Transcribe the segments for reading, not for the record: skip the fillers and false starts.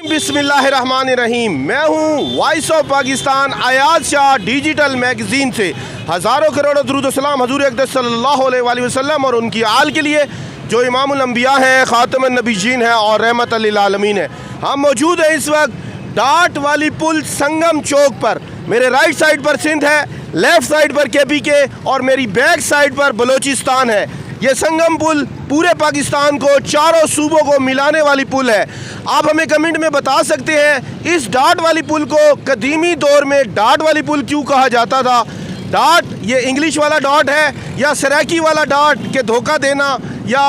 बिस्मिल्लाहिर्रहमानिर्रहीम। मैं हूँ voice of Pakistan Ayaz Shah digital magazine से। हज़ारों करोड़ों दुरूद सलाम हज़ूर अक़दस सल्लल्लाहु अलैहि वसल्लम और उनकी आल के लिए जो इमामुल अंबिया हैं, ख़ातमुन नबीय्यीन हैं और रहमतल लिल आलमीन हैं। हम मौजूद हैं इस वक्त डाट वाली पुल संगम चौक पर। मेरे राइट साइड पर सिंध है, लेफ़्ट साइड पर KPK और मेरी बैक साइड पर बलोचिस्तान है। ये संगम पुल पूरे पाकिस्तान को, चारों सूबों को मिलाने वाली पुल है। आप हमें कमेंट में बता सकते हैं इस डाट वाली पुल को कदीमी दौर में डाट वाली पुल क्यों कहा जाता था। डाट ये इंग्लिश वाला डॉट है या सराकी वाला डाट के धोखा देना या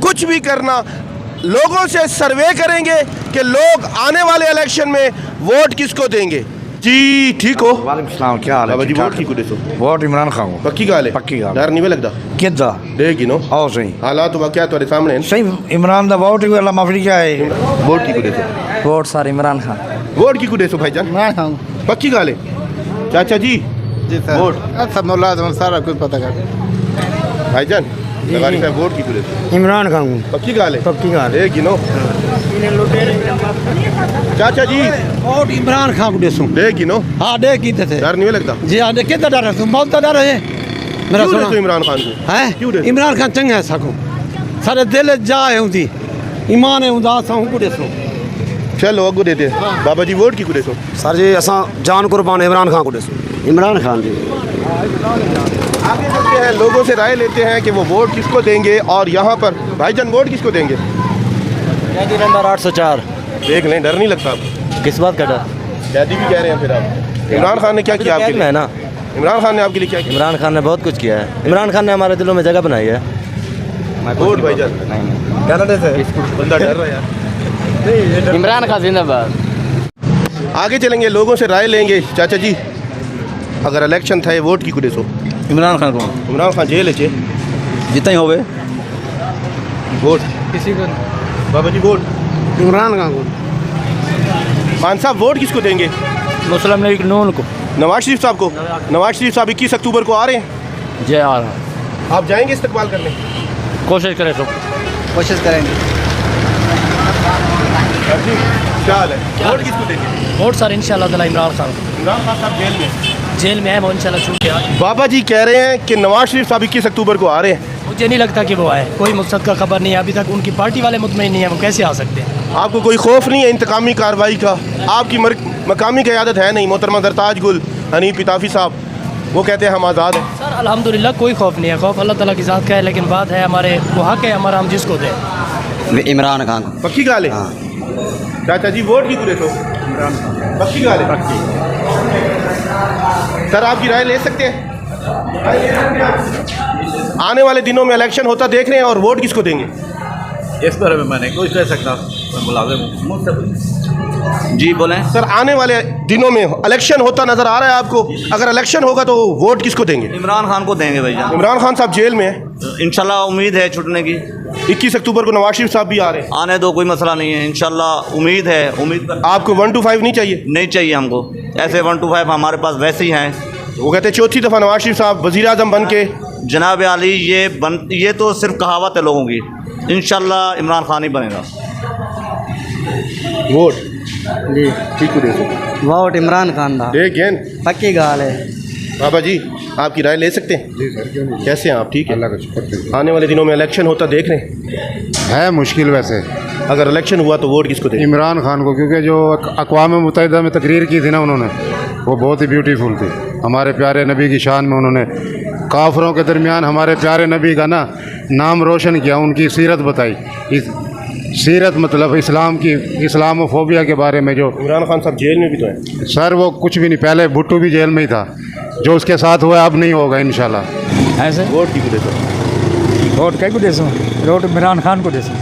कुछ भी करना। लोगों से सर्वे करेंगे कि लोग आने वाले इलेक्शन में वोट किसको देंगे। जी ठीक हो? वालेकुम सलाम, क्या हाल है? जी वोट की सो वोट इमरान खान को। पक्की गाल है? पक्की गाल। डर नहीं लगता किदा देगी नो आओ सही हालात तो क्या तुम्हारे सामने है? सही इमरान दा वोट वाला माफी क्या है? वोट की सो vote sir Imran Khan. Vote की सो भाईजान? इमरान खान। पक्की गाल है चाचा जी? जी सर। वोट सब मौला सारा कुछ पता कर भाईजान लगानी साहब वोट की सो इमरान खान। पक्की गाल है? पक्की गाल है गिनो चाचा जी वोट इमरान खान को देसू दे गिनो। हाँ दे की थे डर नहीं लगता? जी हाँ कितना डर है तुम बहुत डर है मेरा क्यों सुना देसो इमरान खान को? है क्यों देसो? इमरान खान चंगा है सको सारे दिल जा है उनकी ईमान है उनका साहू को देसो। चलो अगू देते बाबा जी वोट की सो सर जी असा जान कुर्बान इमरान खान को देसो। इमरान खान जी आगे चलते हैं, लोगों से राय लेते हैं कि वो वोट किसको देंगे। और यहाँ पर भाईजान वोट किसको देंगे? नंबर 804। देख लें, डर नहीं लगता आपको? किस बात का डर? कैदी भी कह रहे हैं फिर आप। इमरान खान ने क्या किया आपके लिए? है ना इमरान खान ने आपके लिए क्या किया? इमरान खान ने बहुत कुछ किया है। इमरान खान ने हमारे दिलों में जगह बनाई है। वोट भाईजान कनाडा से बंदा डर रहा है यार। इमरान खान जिंदाबाद। आगे चलेंगे, लोगों से राय लेंगे। चाचा जी अगर इलेक्शन था वोट की कुछ सो इमरान खान को इमरान खान जेल है जितना ही होवे वोट किसी को बाबा जी वोट इमरान खान को। खान साहब वोट किसको देंगे? मुस्लिम लीग नून को। नवाज शरीफ साहब को। नवाज शरीफ साहब 21 अक्टूबर को आ रहे हैं। जय आ रहा आप जाएंगे इस्तकबाल करने? कोशिश करें तो कोशिश करेंगे। क्या हाल है? वोट किसको देंगे? वोट सर इंशाल्लाह ताला इमरान खान। इमरान खान साहब जेल में है वो इंशाल्लाह छूट गया। बाबा जी कह रहे हैं कि नवाज शरीफ साहब 21 अक्टूबर को आ रहे हैं। मुझे नहीं लगता कि वो आए, कोई मकसद का खबर नहीं है अभी तक। उनकी पार्टी वाले मुतमईन नहीं है, वो कैसे आ सकते हैं? आपको कोई खौफ नहीं है इंतकामी कार्रवाई का? आपकी मकामी क़यादत है नहीं? मोहतरमा सरताज गुल हनीफ इताफ़ी साहब वो कहते हैं हम आज़ाद हैं। सर अल्हम्दुलिल्लाह कोई खौफ नहीं है। खौफ अल्लाह ताला की ज़ात का है, लेकिन बात है हमारे वो हक है हमारा, हम जिसको दें। इमरान खान पक्की गाल है? चाचा जी वोट की तो पक्की गाल है? सर आपकी राय ले सकते हैं? आने वाले दिनों में इलेक्शन होता देख रहे हैं और वोट किसको देंगे? इस बारे में मैं नहीं कुछ कह सकता। जी बोलें सर आने वाले दिनों में इलेक्शन होता नजर आ रहा है आपको? अगर इलेक्शन होगा तो वोट किसको देंगे? इमरान खान को देंगे भैया। इमरान खान साहब जेल में है। इंशाल्लाह उम्मीद है छूटने की। 21 अक्टूबर को नवाज शरीफ साहब भी आ रहे हैं। आने दो, कोई मसला नहीं है। इंशाल्लाह उम्मीद है। उम्मीद पर आपको 1 to 5 नहीं चाहिए? नहीं चाहिए हमको। ऐसे 1 to 5 हमारे पास वैसे ही हैं। वो कहते हैं चौथी दफ़ा नवाज शरीफ साहब वज़ीर आज़म बन के। जनाब आली ये तो सिर्फ कहावत है लोगों की। इंशाल्लाह इमरान खान ही बनेगा। वोट जी ठीक हो वोट इमरान खान दा देखें पक्की गाल है। बाबा जी आपकी राय ले सकते हैं? जी सर, क्यों नहीं? कैसे हैं आप? ठीक है। अल्लाह का शुक्र आने वाले दिनों में इलेक्शन होता देख रहे हैं। है मुश्किल वैसे अगर इलेक्शन हुआ तो वोट किसको दें? इमरान खान को, क्योंकि जो अक़वाम मुत्तहिदा में तकरीर की थी ना उन्होंने, वो बहुत ही ब्यूटीफुल थी। हमारे प्यारे नबी की शान में उन्होंने काफरों के दरमियान हमारे प्यारे नबी का ना नाम रोशन किया, उनकी सीरत बताई। इस सीरत मतलब इस्लाम की, इस्लामोफोबिया के बारे में। जो इमरान खान साहब जेल में भी तो हैं। सर वो कुछ भी नहीं, पहले भुट्टो भी जेल में ही था। जो उसके साथ हुआ अब नहीं होगा इंशाल्लाह। ऐसे वोट की दे दो। वोट क्या को देसो? वोट इमरान खान को देसो।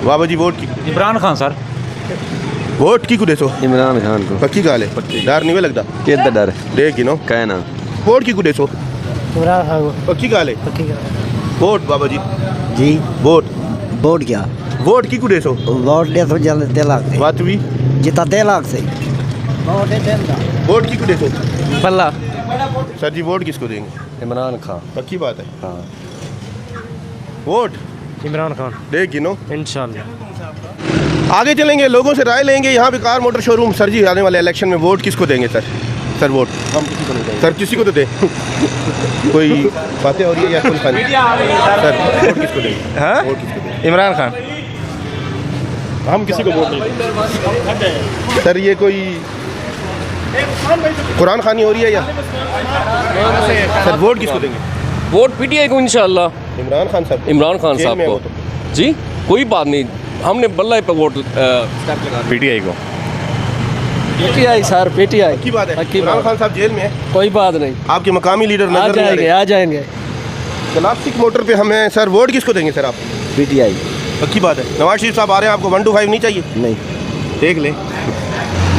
बाबा जी वोट की? इमरान खान सर वोट की दे दो। इमरान खान को पक्की गाल है? डर नहीं लगता? किदा डर देख गिनो कहना वोट की दे दो। इमरान खान को पक्की गाल है? पक्की गाल। वोट बाबा जी जी वोट वोट क्या वोट की दे दो। वोट दे तो जल्द 3 लाख से बात हुई? जितना 3 लाख से वोट दे वोट की दे दो। पल्ला। सर जी वोट किसको देंगे? इमरान खान। पक्की बात है? हाँ वोट इमरान खान देख गिनो इंशाल्लाह। आगे चलेंगे, लोगों से राय लेंगे। यहाँ पे कार मोटर शोरूम। सर जी, आने वाले इलेक्शन में वोट किसको देंगे सर? सर वोट हम किसी को नहीं देंगे सर, किसी को तो दे। कोई बातें हो रही है या कुल खानी? सर वोट किसको देंगे? हाँ, वोट किसको देंगे? इमरान खान। हम किसी को वोट नहीं देंगे सर। ये कोई कुरान खानी हो रही है या? सर वोट किसको देंगे? वोट पीटीआई को इंशाल्लाह। इमरान खान साहब? इमरान खान जेल साहब में है को वो तो। जी, कोई बात नहीं, हमने बल्ला पे वोट पीटीआई को। पीटीआई सर, पीटीआई की बात है। इमरान खान साहब जेल में है, कोई बात नहीं, आपके मकामी लीडर नजर नहीं आ रहे। आ जाएंगे। क्लासिक मोटर पे हमें सर वोट किसको देंगे सर आप? पीटीआई। पक्की बात है। नवाज शरीफ साहब आ रहे हैं, आपको 1 to 5 नहीं चाहिए? नहीं। देख लें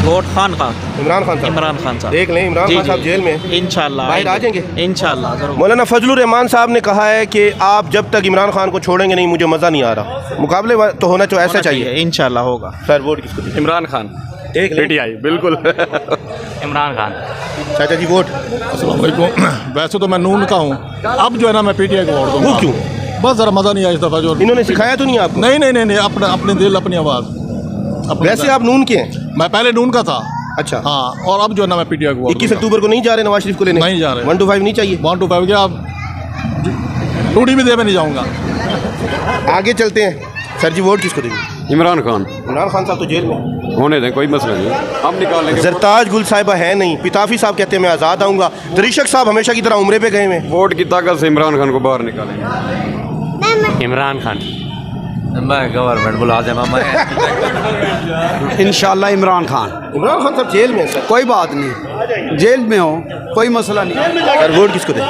वोट खान खान, इमरान खान साहब। इमरान खान साहब। देख लें, इमरान खान साहब जेल में इंशाल्लाह बाहर आ जाएंगे इंशाल्लाह जरूर। मौलाना फजलुर रहमान साहब ने कहा है कि आप जब तक इमरान खान को छोड़ेंगे नहीं मुझे मज़ा नहीं आ रहा। मुकाबले तो होना चाहिए, ऐसा चाहिए। इंशाल्लाह होगा। सर वोट किसको देंगे? इमरान खान। देख लें। पीटीआई बिल्कुल। इमरान खान। चाचा जी वोट? वैसे तो मैं नून का हूँ, अब जो है ना मैं पीटीआई को वोट दूंगा। वो क्यों? बस ज़रा मज़ा नहीं आया इस दफ़ा जो। इन्होंने सिखाया तो नहीं आपको? नहीं नहीं नहीं नहीं, अपने दिल अपनी आवाज़। वैसे आप नून के हैं? मैं पहले नून का था। अच्छा हाँ, और अब जो है ना मैं पीटीआई को वोट 21 अक्टूबर को नहीं जा रहे नवाज शरीफ को लेने? नहीं जा रहे। 1 to 5 नहीं चाहिए? 1 to 5 क्या, अब टूटी भी दे में नहीं जाऊँगा। आगे चलते हैं। सर जी वोट किसको देंगे? इमरान खान। इमरान खान साहब तो जेल में होने दें, कोई मसला नहीं, हम निकाल लेंगे। जरताज गुल साहिबा है नहीं, पिताफी साहब कहते हैं मैं आज़ाद आऊँगा, तरीशक साहब हमेशा की तरह उम्रे पे गए हुए। वोट की ताकत से इमरान खान को बाहर निकालेंगे। इमरान खान। मैं गवर्नमेंट मुलाजिम हूं। इंशाल्लाह इमरान खान। इमरान खान साहब जेल में है सर। कोई बात नहीं, जेल में हो कोई मसला नहीं। सर वोट किसको दें?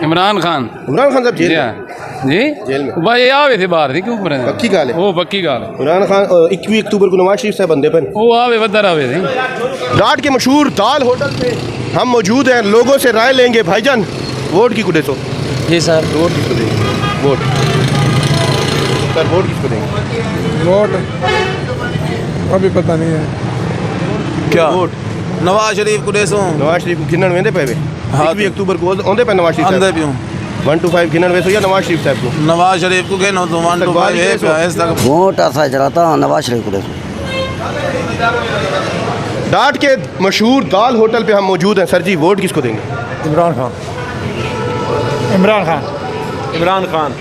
इमरान खान। इमरान खान साहब जेल में? जी जेल में भाई आवे थे बाहर थी, क्यों पर पक्की गाल है? वो पक्की गाल। इमरान खान 21 अक्टूबर को नवाज शरीफ साहब बंदे पर वो आवे बदर आवे थे। घाट के मशहूर दाल होटल पे हम मौजूद हैं, लोगों से राय लेंगे। भाईजान वोट की कुड़े तो? जी सर। वोट किसको देंगे? वोट सर वोट किसको देंगे? वोट अभी पता नहीं है क्या वोट? नवाज शरीफ को देसो। नवाज शरीफ गिनन वेंदे पे 21 अक्टूबर को ओंदे पे नवाज शरीफ अंदर साहब भी हूं। 1 to 5 गिनन वेसो या नवाज शरीफ साहब को? नवाज शरीफ को कहनो तो 1 to 5 है इस तक वोट ऐसा चलाता नवाज शरीफ को। डाट के मशहूर दाल होटल पे हम मौजूद हैं। सर जी वोट किसको देंगे? इमरान खान। इमरान खान। इमरान खान।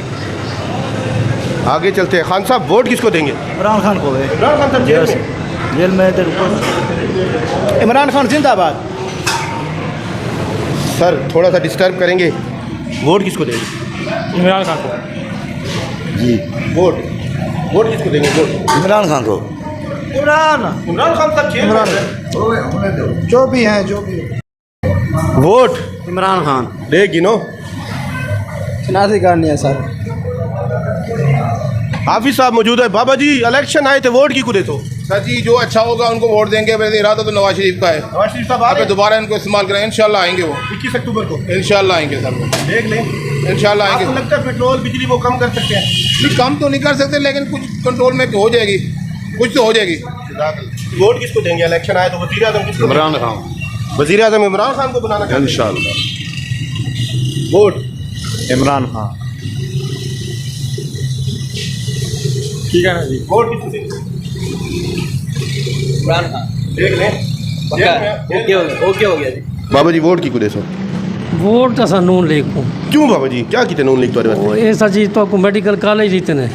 आगे चलते हैं। खान साहब वोट किसको देंगे? इमरान खान को है। इमरान खान साहब जेल में? जेल में इमरान खान जिंदाबाद। सर थोड़ा सा डिस्टर्ब करेंगे। वोट किसको देंगे? इमरान खान को। जी वोट वोट किसको देंगे? वोट इमरान खान को। इमरान इमरान खान साहब जेल में? जो भी है जो भी। वोट इमरान खान। दे गिनो। शनाख्ती कार्ड नहीं है सर। हाफिज साहब मौजूद है। बाबा जी इलेक्शन आए थे, वोट की कुड़े तो? सर जी जो अच्छा होगा उनको वोट देंगे। मेरा इरादा तो नवाज शरीफ का है। नवाज शरीफ साहब आ अब रहे हैं दोबारा इनको इस्तेमाल करें, इंशाल्लाह आएंगे वो। 21 अक्टूबर को इंशाल्लाह आएंगे सर वो। देख लें। इंशाल्लाह आपको आएंगे। लगता है पेट्रोल बिजली वो कम कर सकते हैं? नहीं, कम तो नहीं कर सकते लेकिन कुछ कंट्रोल में हो जाएगी, कुछ तो हो जाएगी। वोट किसको देंगे? इलेक्शन आए तो वजीर आजम किसको? इमरान खान। वजीर आजम इमरान खान को बनाना चाहते हैं इंशाल्लाह। वोट इमरान खान। ठीक है ना जी। वोट किसको देंगे? इमरान खान। देख लें। ओके हो गया जी। बाबा जी वोट की कुड़े सो? वोट तो असां नून लीग को। क्यों बाबा जी क्या किते नून लीग तुम्हारे वो ऐसा जी तो को मेडिकल कॉलेज दी ने,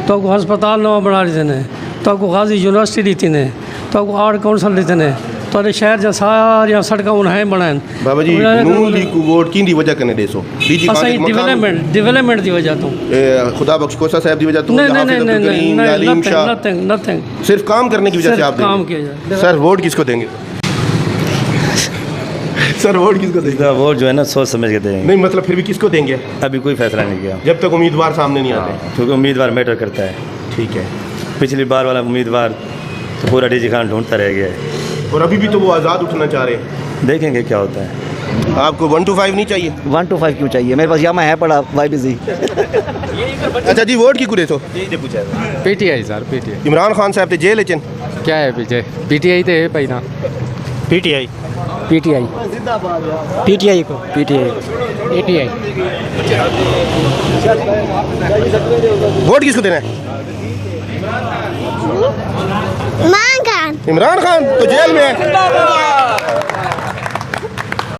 तो को अस्पताल नवा बना दी ने, तो को गाजी यूनिवर्सिटी दी ने, तो को आर्ट काउंसिल दी ने, तो शहर जा सारिया सड़क उन्हें बनाए। बाबा जी नून लीग को वोट की दी वजह कने देसो? डीजी खान डेवलपमेंट दी वजह तो खुदा बख्श कोसा साहब की वजह तो नथिंग सिर्फ काम करने की वजह से आप काम देंगे। किया। सर वोट किसको देंगे? सर वोट किसको देंगे? वोट जो है ना सोच समझ के देंगे। नहीं मतलब फिर भी किसको देंगे? अभी कोई फैसला नहीं किया जब तक उम्मीदवार सामने नहीं आते। क्योंकि उम्मीदवार मैटर करता है। ठीक है। पिछली बार वाला उम्मीदवार तो पूरा डीजी खान ढूंढता रह गया है, और अभी भी तो वो आज़ाद उठना चाह रहे हैं। देखेंगे क्या होता है। आपको 1 to 5 नहीं चाहिए? 1 to 5 क्यों चाहिए? मेरे पास यामा है पड़ा YBZ। अच्छा जी वोट की कुड़े तो? PTI sir, PTI. Imran Khan साहब ते जेल लेचन क्या है पीछे? पीटीआई ते है पहिना। पीटीआई। पीटीआई पीटीआई को पीटीआई पीटीआई। वोट किसको देना है? इमरान खान तो जेल में है।